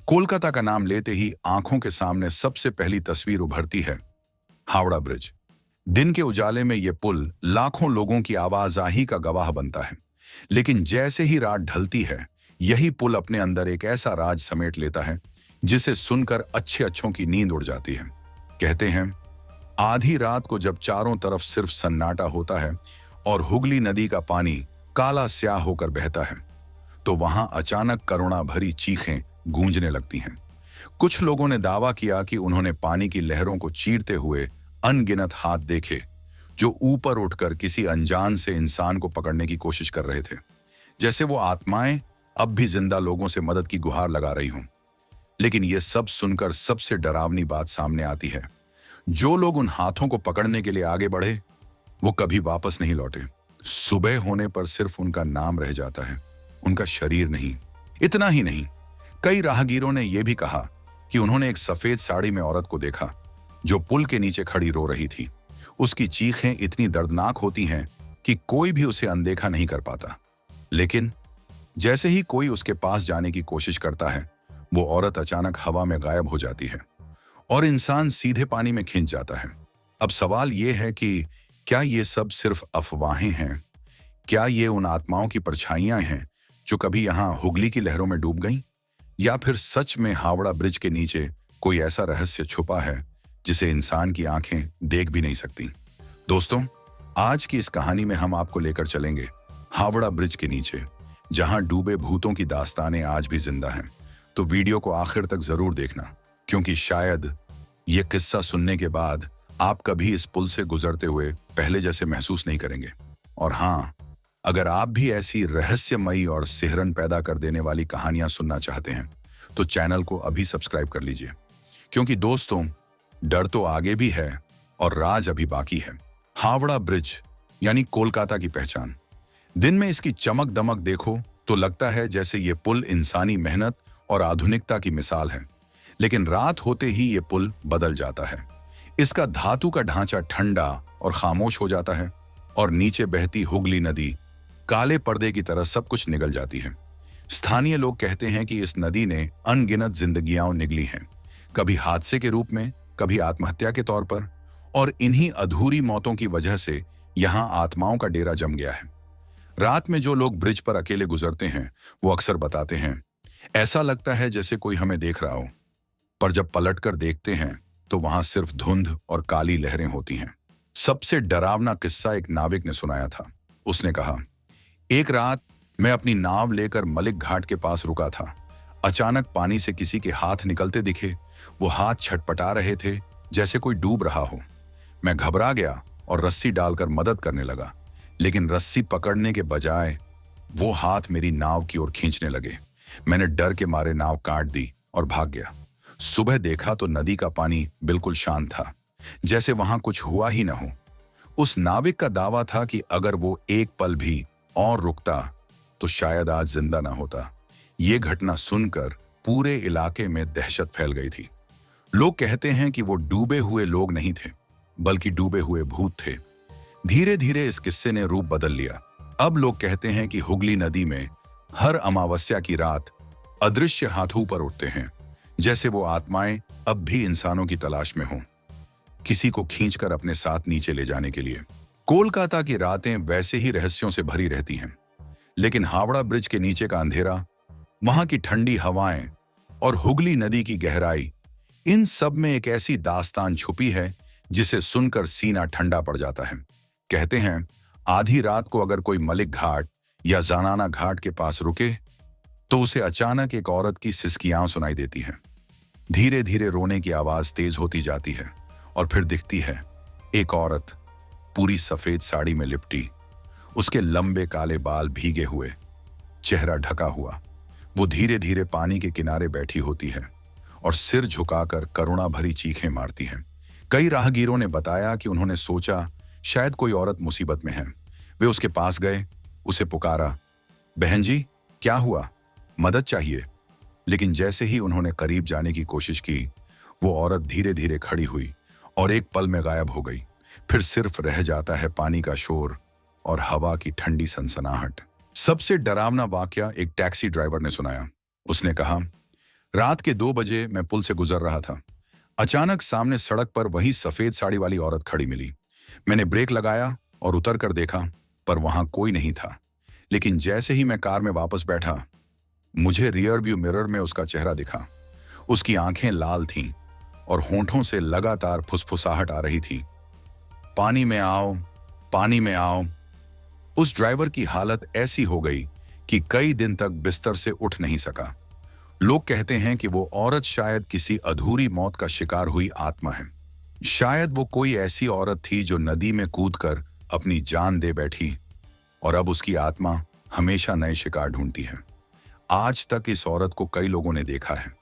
कोलकाता का नाम लेते ही आंखों के सामने सबसे पहली तस्वीर उभरती है हावड़ा ब्रिज। दिन के उजाले में यह पुल लाखों लोगों की आवाजाही का गवाह बनता है। लेकिन जैसे ही रात ढलती है, यही पुल अपने अंदर एक ऐसा राज समेट लेता है जिसे सुनकर अच्छे अच्छों की नींद उड़ जाती है। कहते हैं, आधी रात को जब चारों तरफ सिर्फ सन्नाटा होता है और हुगली नदी का पानी काला स्याह होकर बहता है, तो वहां अचानक करुणा भरी चीखें गूंजने लगती हैं। कुछ लोगों ने दावा किया कि उन्होंने पानी की लहरों को चीरते हुए अनगिनत हाथ देखे, जो ऊपर उठकर किसी अनजान से इंसान को पकड़ने की कोशिश कर रहे थे, जैसे वो आत्माएं अब भी जिंदा लोगों से मदद की गुहार लगा रही हों। लेकिन यह सब सुनकर सबसे डरावनी बात सामने आती है। जो लोग उन हाथों को पकड़ने के लिए आगे बढ़े, वो कभी वापस नहीं लौटे। सुबह होने पर सिर्फ उनका नाम रह जाता है, उनका शरीर नहीं। इतना ही नहीं, कई राहगीरों ने यह भी कहा कि उन्होंने एक सफेद साड़ी में औरत को देखा जो पुल के नीचे खड़ी रो रही थी। उसकी चीखें इतनी दर्दनाक होती हैं कि कोई भी उसे अनदेखा नहीं कर पाता। लेकिन जैसे ही कोई उसके पास जाने की कोशिश करता है, वो औरत अचानक हवा में गायब हो जाती है और इंसान सीधे पानी में खिंच जाता है। अब सवाल यह है कि क्या ये सब सिर्फ अफवाहें हैं? क्या ये उन आत्माओं की परछाइयां हैं जो कभी यहां हुगली की लहरों में डूब गईं? या फिर सच में हावड़ा ब्रिज के नीचे कोई ऐसा रहस्य छुपा है जिसे इंसान की आंखें देख भी नहीं सकती? दोस्तों, आज की इस कहानी में हम आपको लेकर चलेंगे हावड़ा ब्रिज के नीचे, जहां डूबे भूतों की दास्तानें आज भी जिंदा हैं। तो वीडियो को आखिर तक जरूर देखना, क्योंकि शायद ये किस्सा सुनने के बाद आप कभी इस पुल से गुजरते हुए पहले जैसे महसूस नहीं करेंगे। और हाँ, अगर आप भी ऐसी रहस्यमयी और सिहरन पैदा कर देने वाली कहानियां सुनना चाहते हैं, तो चैनल को अभी सब्सक्राइब कर लीजिए। क्योंकि दोस्तों, डर तो आगे भी है और राज अभी बाकी है। हावड़ा ब्रिज यानी कोलकाता की पहचान। दिन में इसकी चमक दमक देखो तो लगता है जैसे ये पुल इंसानी मेहनत और आधुनिकता की मिसाल है। लेकिन रात होते ही ये पुल बदल जाता है। इसका धातु का ढांचा ठंडा और खामोश हो जाता है और नीचे बहती हुगली नदी काले पर्दे की तरह सब कुछ निगल जाती है। स्थानीय लोग कहते हैं कि इस नदी ने अनगिनत जिंदगियां निगली हैं, कभी हादसे के रूप में, कभी आत्महत्या के तौर पर, और इन्हीं अधूरी मौतों की वजह से यहां आत्माओं का डेरा जम गया है। रात में जो लोग ब्रिज पर अकेले गुजरते हैं, वो अक्सर बताते हैं, ऐसा लगता है जैसे कोई हमें देख रहा हो, पर जब पलटकर देखते हैं तो वहां सिर्फ धुंध और काली लहरें होती हैं। सबसे डरावना किस्सा एक नाविक ने सुनाया था। उसने कहा, एक रात मैं अपनी नाव लेकर मलिक घाट के पास रुका था। अचानक पानी से किसी के हाथ निकलते दिखे। वो हाथ छटपटा रहे थे जैसे कोई डूब रहा हो। मैं घबरा गया और रस्सी डालकर मदद करने लगा, लेकिन रस्सी पकड़ने के बजाय वो हाथ मेरी नाव की ओर खींचने लगे। मैंने डर के मारे नाव काट दी और भाग गया। सुबह देखा तो नदी का पानी बिल्कुल शांत था, जैसे वहां कुछ हुआ ही न हो। उस नाविक का दावा था कि अगर वो एक पल भी और रुकता तो शायद आज जिंदा ना होता। ये घटना सुनकर पूरे इलाके में दहशत फैल गई थी। लोग कहते हैं कि वो डूबे हुए लोग नहीं थे, बल्कि डूबे हुए भूत थे। धीरे धीरे इस किस्से ने रूप बदल लिया। अब लोग कहते हैं कि हुगली नदी में हर अमावस्या की रात अदृश्य हाथों पर उठते हैं, जैसे वो आत्माएं अब भी इंसानों की तलाश में हों, किसी को खींचकर अपने साथ नीचे ले जाने के लिए। कोलकाता की रातें वैसे ही रहस्यों से भरी रहती हैं, लेकिन हावड़ा ब्रिज के नीचे का अंधेरा, वहां की ठंडी हवाएं और हुगली नदी की गहराई, इन सब में एक ऐसी दास्तान छुपी है जिसे सुनकर सीना ठंडा पड़ जाता है। कहते हैं, आधी रात को अगर कोई मलिक घाट या जानाना घाट के पास रुके तो उसे अचानक एक औरत की सिसकियां सुनाई देती हैं। धीरे धीरे रोने की आवाज तेज होती जाती है और फिर दिखती है एक औरत पूरी सफेद साड़ी में लिपटी, उसके लंबे काले बाल भीगे हुए, चेहरा ढका हुआ। वो धीरे धीरे पानी के किनारे बैठी होती है और सिर झुकाकर करुणा भरी चीखें मारती है। कई राहगीरों ने बताया कि उन्होंने सोचा शायद कोई औरत मुसीबत में है। वे उसके पास गए, उसे पुकारा, बहन जी क्या हुआ, मदद चाहिए। लेकिन जैसे ही उन्होंने करीब जाने की कोशिश की, वो औरत धीरे धीरे खड़ी हुई और एक पल में गायब हो गई। फिर सिर्फ रह जाता है पानी का शोर और हवा की ठंडी सनसनाहट। सबसे डरावना वाकया एक टैक्सी ड्राइवर ने सुनाया। उसने कहा, रात के 2 बजे मैं पुल से गुजर रहा था। अचानक सामने सड़क पर वही सफेद साड़ी वाली औरत खड़ी मिली। मैंने ब्रेक लगाया और उतर कर देखा, पर वहां कोई नहीं था। लेकिन जैसे ही मैं कार में वापस बैठा, मुझे रियर व्यू मिरर में उसका चेहरा दिखा। उसकी आंखें लाल थीं और होंठों से लगातार फुसफुसाहट आ रही थी। पानी में आओ, पानी में आओ। उस ड्राइवर की हालत ऐसी हो गई कि कई दिन तक बिस्तर से उठ नहीं सका। लोग कहते हैं कि वो औरत शायद किसी अधूरी मौत का शिकार हुई आत्मा है। शायद वो कोई ऐसी औरत थी जो नदी में कूदकर अपनी जान दे बैठी और अब उसकी आत्मा हमेशा नए शिकार ढूंढती है। आज तक इस औरत को कई लोगों ने देखा है।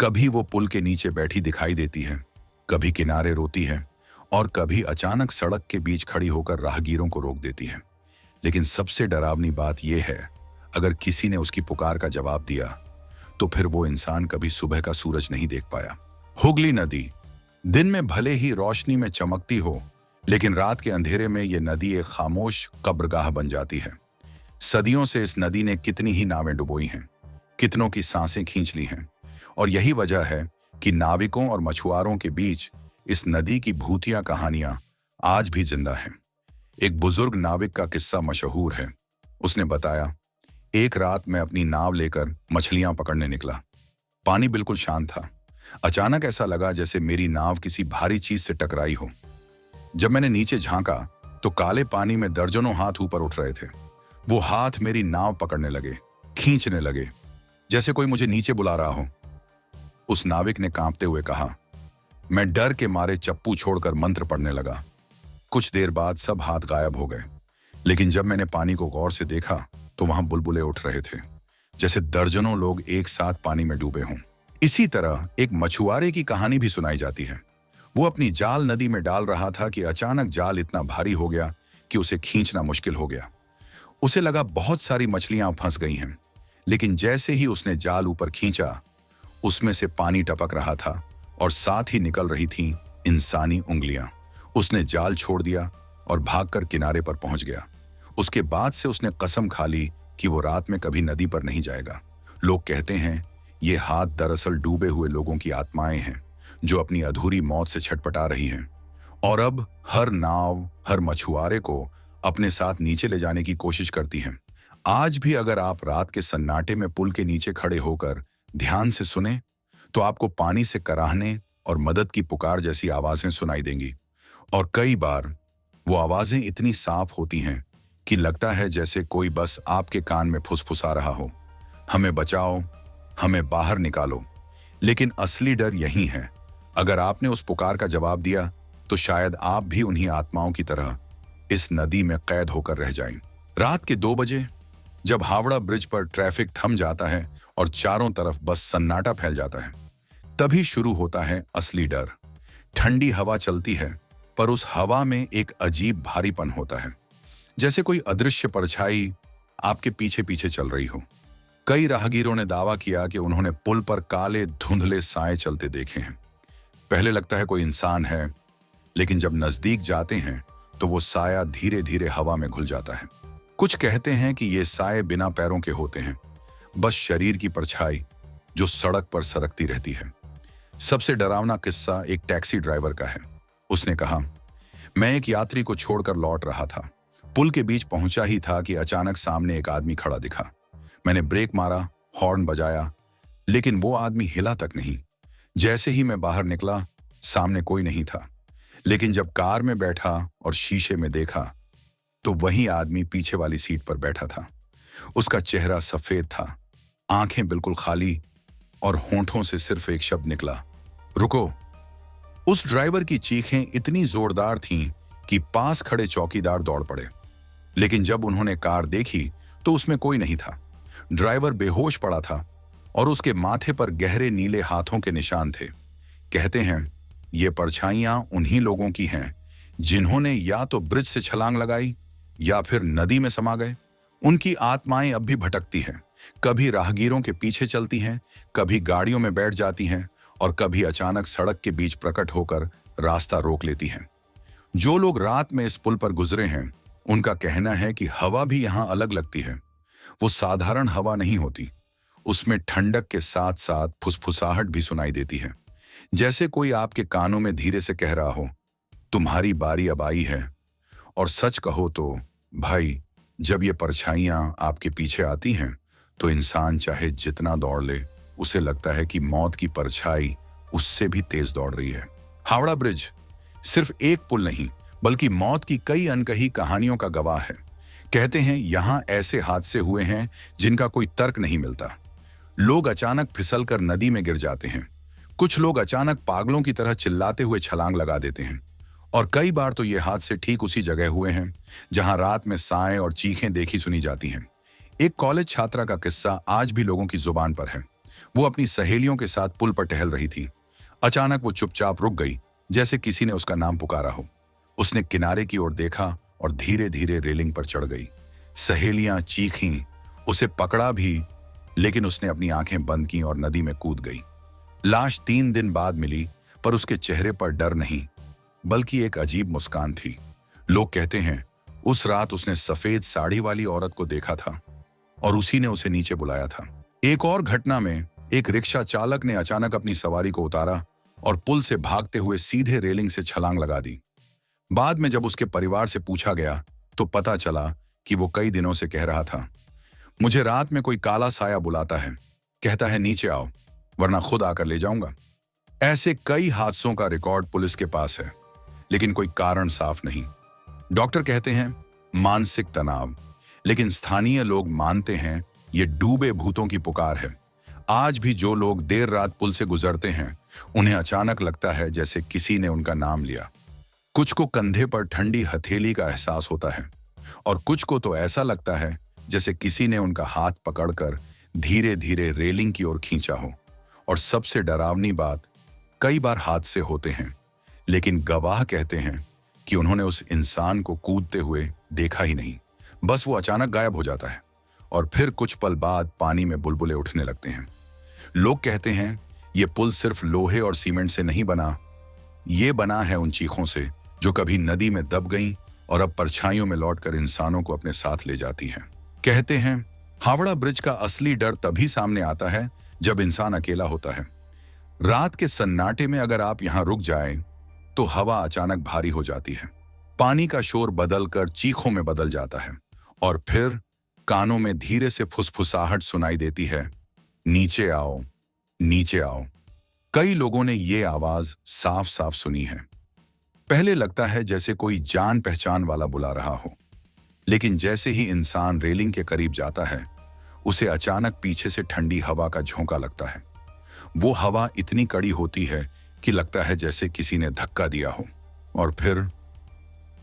कभी वो पुल के नीचे बैठी दिखाई देती है, कभी किनारे रोती है और कभी अचानक सड़क के बीच खड़ी होकर राहगीरों को रोक देती है। लेकिन सबसे डरावनी बात यह है, अगर किसी ने उसकी पुकार का जवाब दिया तो फिर वो इंसान कभी सुबह का सूरज नहीं देख पाया। हुगली नदी दिन में भले ही रोशनी में चमकती हो, लेकिन रात के अंधेरे में ये नदी एक खामोश कब्रगाह बन जाती है। सदियों से इस नदी ने कितनी ही नावें डुबोई हैं, कितनों की सांसें खींच ली हैं, और यही वजह है कि नाविकों और मछुआरों के बीच इस नदी की भूतिया कहानियां आज भी जिंदा हैं। एक बुजुर्ग नाविक का किस्सा मशहूर है। उसने बताया, एक रात मैं अपनी नाव लेकर मछलियां पकड़ने निकला। पानी बिल्कुल शांत था। अचानक ऐसा लगा जैसे मेरी नाव किसी भारी चीज से टकराई हो। जब मैंने नीचे झांका तो काले पानी में दर्जनों हाथ ऊपर उठ रहे थे। वो हाथ मेरी नाव पकड़ने लगे, खींचने लगे, जैसे कोई मुझे नीचे बुला रहा हो। उस नाविक ने कांपते हुए कहा। मैं डर के मारे चप्पू छोड़कर मंत्र पढ़ने लगा। कुछ देर बाद सब हाथ गायब हो गए, लेकिन जब मैंने पानी को गौर से देखा तो वहां बुलबुले उठ रहे थे, जैसे दर्जनों लोग एक साथ पानी में डूबे हों। इसी तरह एक मछुआरे की कहानी भी सुनाई जाती है। वो अपनी जाल नदी में डाल रहा था कि अचानक जाल इतना भारी हो गया कि उसे खींचना मुश्किल हो गया। उसे लगा बहुत सारी मछलियां फंस गई हैं, लेकिन जैसे ही उसने जाल ऊपर खींचा, उसमें से पानी टपक रहा था और साथ ही निकल रही थीं इंसानी उंगलियां। उसने जाल छोड़ दिया और भागकर किनारे पर पहुंच गया। उसके बाद से उसने कसम खा ली कि वो रात में कभी नदी पर नहीं जाएगा। लोग कहते हैं ये हाथ दरअसल डूबे हुए लोगों की आत्माएं हैं जो अपनी अधूरी मौत से छटपटा रही हैं, और अब हर नाव, हर मछुआरे को अपने साथ नीचे ले जाने की कोशिश करती हैं। आज भी अगर आप रात के सन्नाटे में पुल के नीचे खड़े होकर ध्यान से सुने तो आपको पानी से कराहने और मदद की पुकार जैसी आवाजें सुनाई देंगी। और कई बार वो आवाजें इतनी साफ होती हैं कि लगता है जैसे कोई बस आपके कान में फुसफुसा रहा हो, हमें बचाओ, हमें बाहर निकालो। लेकिन असली डर यही है, अगर आपने उस पुकार का जवाब दिया तो शायद आप भी उन्हीं आत्माओं की तरह इस नदी में कैद होकर रह जाएं। रात के 2 बजे जब हावड़ा ब्रिज पर ट्रैफिक थम जाता है और चारों तरफ बस सन्नाटा फैल जाता है, तभी शुरू होता है असली डर। ठंडी हवा चलती है, पर उस हवा में एक अजीब भारीपन होता है, जैसे कोई अदृश्य परछाई आपके पीछे पीछे चल रही हो। कई राहगीरों ने दावा किया कि उन्होंने पुल पर काले धुंधले साए चलते देखे हैं। पहले लगता है कोई इंसान है, लेकिन जब नजदीक जाते हैं तो वो साया धीरे धीरे हवा में घुल जाता है। कुछ कहते हैं कि ये साए बिना पैरों के होते हैं, बस शरीर की परछाई जो सड़क पर सरकती रहती है। सबसे डरावना किस्सा एक टैक्सी ड्राइवर का है। उसने कहा, मैं एक यात्री को छोड़कर लौट रहा था। पुल के बीच पहुंचा ही था कि अचानक सामने एक आदमी खड़ा दिखा। मैंने ब्रेक मारा, हॉर्न बजाया, लेकिन वो आदमी हिला तक नहीं। जैसे ही मैं बाहर निकला, सामने कोई नहीं था। लेकिन जब कार में बैठा और शीशे में देखा तो वही आदमी पीछे वाली सीट पर बैठा था। उसका चेहरा सफेद था, आंखें बिल्कुल खाली, और होंठों से सिर्फ एक शब्द निकला, रुको। उस ड्राइवर की चीखें इतनी जोरदार थीं कि पास खड़े चौकीदार दौड़ पड़े। लेकिन जब उन्होंने कार देखी तो उसमें कोई नहीं था। ड्राइवर बेहोश पड़ा था और उसके माथे पर गहरे नीले हाथों के निशान थे। कहते हैं ये परछाइयां उन्हीं लोगों की हैं जिन्होंने या तो ब्रिज से छलांग लगाई या फिर नदी में समा गए। उनकी आत्माएं अब भी भटकती हैं, कभी राहगीरों के पीछे चलती हैं, कभी गाड़ियों में बैठ जाती हैं और कभी अचानक सड़क के बीच प्रकट होकर रास्ता रोक लेती हैं। जो लोग रात में इस पुल पर गुजरे हैं, उनका कहना है कि हवा भी यहां अलग लगती है। वो साधारण हवा नहीं होती, उसमें ठंडक के साथ साथ फुसफुसाहट भी सुनाई देती है, जैसे कोई आपके कानों में धीरे से कह रहा हो, तुम्हारी बारी अब आई है। और सच कहो तो भाई, जब ये परछाइयां आपके पीछे आती हैं तो इंसान चाहे जितना दौड़ ले, उसे लगता है कि मौत की परछाई उससे भी तेज दौड़ रही है। हावड़ा ब्रिज सिर्फ एक पुल नहीं, बल्कि मौत की कई अनकही कहानियों का गवाह है। कहते हैं यहां ऐसे हादसे हुए हैं जिनका कोई तर्क नहीं मिलता। लोग अचानक फिसलकर नदी में गिर जाते हैं, कुछ लोग अचानक पागलों की तरह चिल्लाते हुए छलांग लगा देते हैं, और कई बार तो ये हादसे ठीक उसी जगह हुए हैं जहां रात में साएं और चीखें देखी सुनी जाती हैं। एक कॉलेज छात्रा का किस्सा आज भी लोगों की जुबान पर है। वो अपनी सहेलियों के साथ पुल पर टहल रही थी। अचानक वो चुपचाप रुक गई, जैसे किसी ने उसका नाम पुकारा हो। उसने किनारे की ओर देखा और धीरे धीरे रेलिंग पर चढ़ गई। सहेलियां चीखीं, उसे पकड़ा भी, लेकिन उसने अपनी आंखें बंद की और नदी में कूद गई। लाश 3 दिन बाद मिली, पर उसके चेहरे पर डर नहीं, बल्कि एक अजीब मुस्कान थी। लोग कहते हैं उस रात उसने सफेद साड़ी वाली औरत को देखा था और उसी ने उसे नीचे बुलाया था। एक और घटना में एक रिक्शा चालक ने अचानक अपनी सवारी को उतारा और पुल से भागते हुए सीधे रेलिंग से छलांग लगा दी। बाद में जब उसके परिवार से पूछा गया तो पता चला कि वो कई दिनों से कह रहा था, मुझे रात में कोई काला साया बुलाता है, कहता है नीचे आओ वरना खुद आकर ले जाऊंगा। ऐसे कई हादसों का रिकॉर्ड पुलिस के पास है, लेकिन कोई कारण साफ नहीं। डॉक्टर कहते हैं मानसिक तनाव, लेकिन स्थानीय लोग मानते हैं ये डूबे भूतों की पुकार है। आज भी जो लोग देर रात पुल से गुजरते हैं, उन्हें अचानक लगता है जैसे किसी ने उनका नाम लिया। कुछ को कंधे पर ठंडी हथेली का एहसास होता है और कुछ को तो ऐसा लगता है जैसे किसी ने उनका हाथ पकड़कर धीरे धीरे रेलिंग की ओर खींचा हो। और सबसे डरावनी बात, कई बार हादसे होते हैं, लेकिन गवाह कहते हैं कि उन्होंने उस इंसान को कूदते हुए देखा ही नहीं, बस वो अचानक गायब हो जाता है और फिर कुछ पल बाद पानी में बुलबुले उठने लगते हैं। लोग कहते हैं ये पुल सिर्फ लोहे और सीमेंट से नहीं बना, ये बना है उन चीखों से जो कभी नदी में दब गईं और अब परछाइयों में लौटकर इंसानों को अपने साथ ले जाती हैं। कहते हैं हावड़ा ब्रिज का असली डर तभी सामने आता है जब इंसान अकेला होता है। रात के सन्नाटे में अगर आप यहां रुक जाएं, तो हवा अचानक भारी हो जाती है, पानी का शोर बदलकर चीखों में बदल जाता है और फिर कानों में धीरे से फुसफुसाहट सुनाई देती है, नीचे आओ, नीचे आओ। कई लोगों ने ये आवाज साफ साफ सुनी है। पहले लगता है जैसे कोई जान पहचान वाला बुला रहा हो, लेकिन जैसे ही इंसान रेलिंग के करीब जाता है, उसे अचानक पीछे से ठंडी हवा का झोंका लगता है। वो हवा इतनी कड़ी होती है कि लगता है जैसे किसी ने धक्का दिया हो, और फिर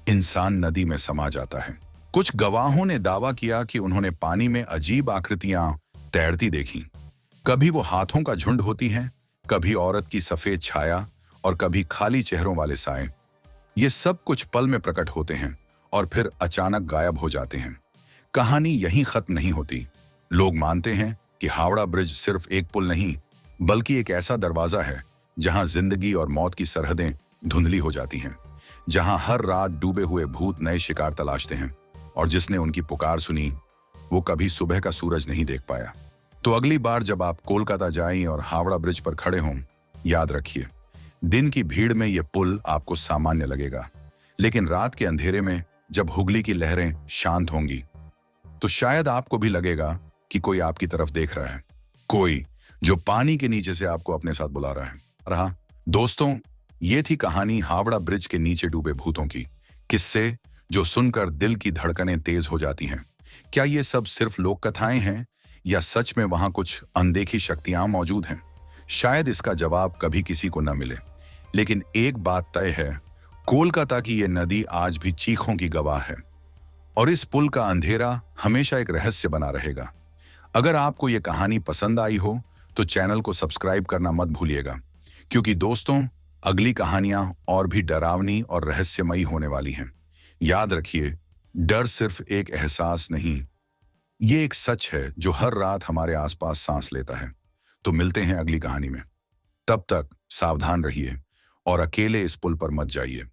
इंसान नदी में समा जाता है। कुछ गवाहों ने दावा किया कि उन्होंने पानी में अजीब आकृतियां तैरती देखी। कभी वो हाथों का झुंड होती हैं, कभी औरत की सफेद छाया और कभी खाली चेहरों वाले साए। ये सब कुछ पल में प्रकट होते हैं और फिर अचानक गायब हो जाते हैं। कहानी यहीं खत्म नहीं होती। लोग मानते हैं कि हावड़ा ब्रिज सिर्फ एक पुल नहीं, बल्कि एक ऐसा दरवाजा है जहां जिंदगी और मौत की सरहदें धुंधली हो जाती हैं, जहां हर रात डूबे हुए भूत नए शिकार तलाशते हैं, और जिसने उनकी पुकार सुनी वो कभी सुबह का सूरज नहीं देख पाया। तो अगली बार जब आप कोलकाता जाएं और हावड़ा ब्रिज पर खड़े हों, याद रखिए, दिन की भीड़ में यह पुल आपको सामान्य लगेगा, लेकिन रात के अंधेरे में जब हुगली की लहरें शांत होंगी, तो शायद आपको भी लगेगा कि कोई आपकी तरफ देख रहा है, कोई जो पानी के नीचे से आपको अपने साथ बुला रहा है। दोस्तों, ये थी कहानी हावड़ा ब्रिज के नीचे डूबे भूतों की। किस्से जो सुनकर दिल की धड़कनें तेज हो जाती हैं। क्या ये सब सिर्फ लोक कथाएं हैं या सच में वहां कुछ अनदेखी शक्तियां मौजूद हैं? शायद इसका जवाब कभी किसी को न मिले, लेकिन एक बात तय है, कोलकाता की ये नदी आज भी चीखों की गवाह है और इस पुल का अंधेरा हमेशा एक रहस्य बना रहेगा। अगर आपको ये कहानी पसंद आई हो तो चैनल को सब्सक्राइब करना मत भूलिएगा, क्योंकि दोस्तों, अगली कहानियां और भी डरावनी और रहस्यमयी होने वाली हैं। याद रखिए, डर सिर्फ एक एहसास नहीं, ये एक सच है जो हर रात हमारे आसपास सांस लेता है। तो मिलते हैं अगली कहानी में। तब तक सावधान रहिए और अकेले इस पुल पर मत जाइए।